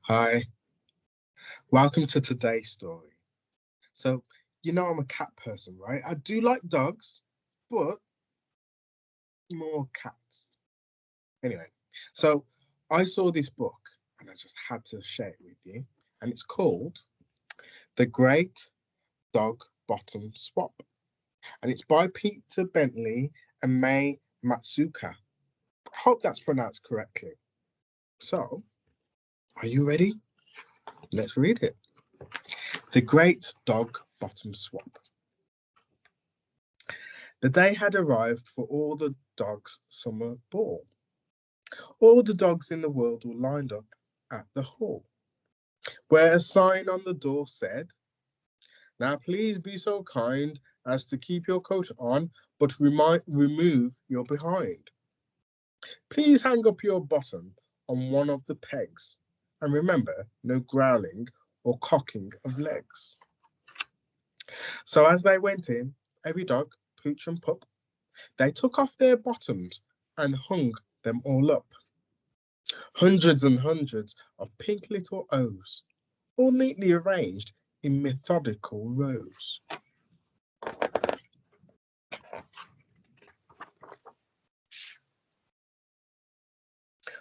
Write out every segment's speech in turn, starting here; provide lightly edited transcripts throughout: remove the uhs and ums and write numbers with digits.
Hi, welcome to today's story. So, I'm a cat person, right? I do like dogs, but more cats. Anyway, so I saw this book and I just had to share it with you. And it's called The Great Dog Bottom Swap. And it's by Peter Bentley and May Matsuka. I hope that's pronounced correctly. So, are you ready? Let's read it. The Great Dog Bottom Swap. The day had arrived for all the dogs' summer ball. All the dogs in the world were lined up at the hall, where a sign on the door said, "Now please be so kind as to keep your coat on, but remove your behind. Please hang up your bottom on one of the pegs, and remember, no growling or cocking of legs." So as they went in, every dog, pooch and pup, they took off their bottoms and hung them all up. Hundreds and hundreds of pink little O's, all neatly arranged in methodical rows.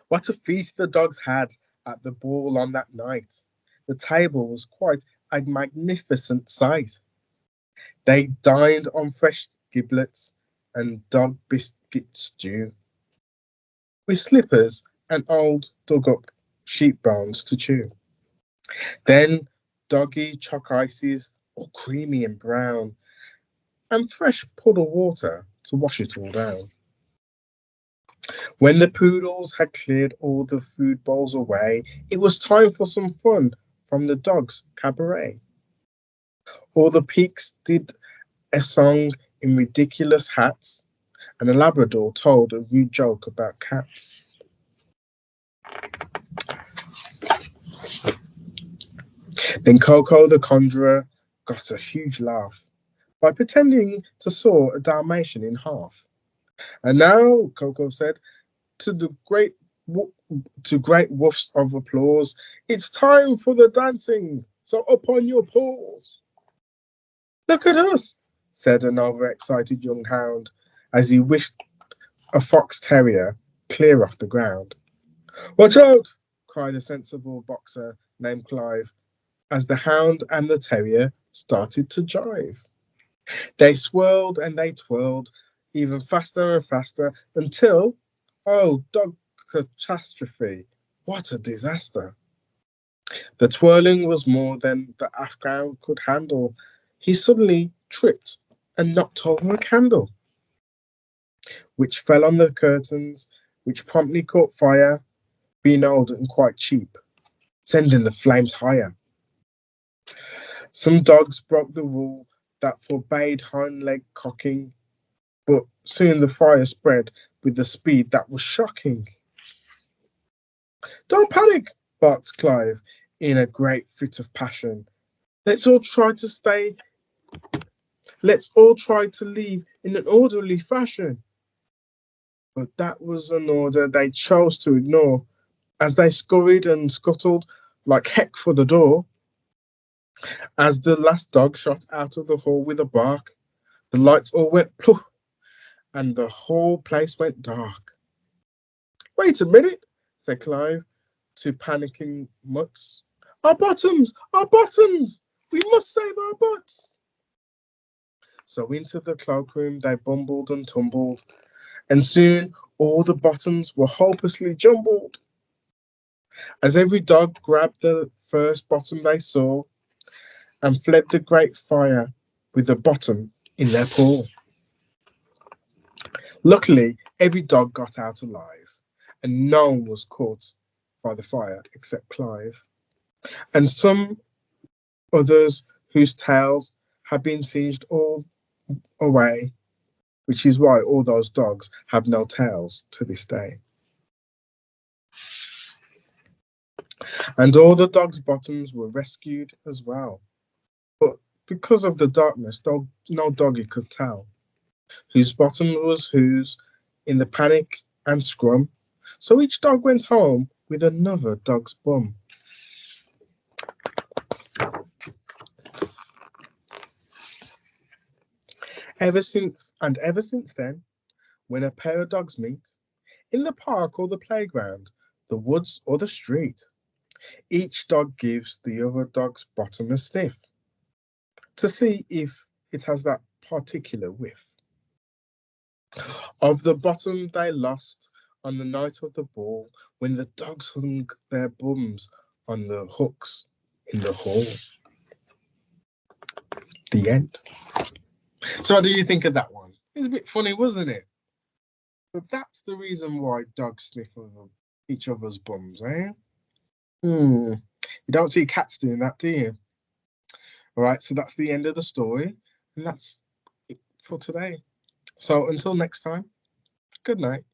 What a feast the dogs had at the ball on that night! The table was quite a magnificent sight. They dined on fresh giblets and dog biscuit stew, with slippers and old dug up sheep bones to chew. Then doggy chalk ices, all creamy and brown, and fresh puddle water to wash it all down. When the poodles had cleared all the food bowls away, it was time for some fun from the dogs' cabaret. All the peaks did a song in ridiculous hats, and a Labrador told a rude joke about cats. Then Coco the conjurer got a huge laugh by pretending to saw a Dalmatian in half. And now, Coco said, to the to great woofs of applause, it's time for the dancing, so up on your paws. Look at us, said an overexcited young hound as he wished a fox terrier clear off the ground. Watch out, cried a sensible boxer named Clive as the hound and the terrier started to jive. They swirled and they twirled even faster and faster until, oh, dog catastrophe! What a disaster! The twirling was more than the Afghan could handle. He suddenly tripped and knocked over a candle, which fell on the curtains, which promptly caught fire, being old and quite cheap, sending the flames higher. Some dogs broke the rule that forbade hind leg cocking, but soon the fire spread with a speed that was shocking. Don't panic, barked Clive in a great fit of passion. Let's all try to stay, let's all try to leave in an orderly fashion. But that was an order they chose to ignore as they scurried and scuttled like heck for the door. As the last dog shot out of the hall with a bark, the lights all went ploof and the whole place went dark. Wait a minute, said Clive to panicking mutts. Our bottoms! Our bottoms! We must save our butts! So into the cloakroom they bumbled and tumbled, and soon all the bottoms were hopelessly jumbled. As every dog grabbed the first bottom they saw, and fled the great fire with the bottom in their paw. Luckily, every dog got out alive, and no one was caught by the fire except Clive, and some others whose tails had been singed all away, which is why all those dogs have no tails to this day. And all the dogs' bottoms were rescued as well. But because of the darkness, no doggy could tell whose bottom was whose in the panic and scrum. So each dog went home with another dog's bum. ever since then, when a pair of dogs meet, in the park or the playground, the woods or the street, each dog gives the other dog's bottom a sniff to see if it has that particular whiff of the bottom they lost on the night of the ball when the dogs hung their bums on the hooks in the hall. The end. So, what do you think of that one? It's a bit funny, wasn't it? But that's the reason why dogs sniff over each other's bums, eh? You don't see cats doing that, do you? All right, so that's the end of the story, and that's it for today. So until next time, good night.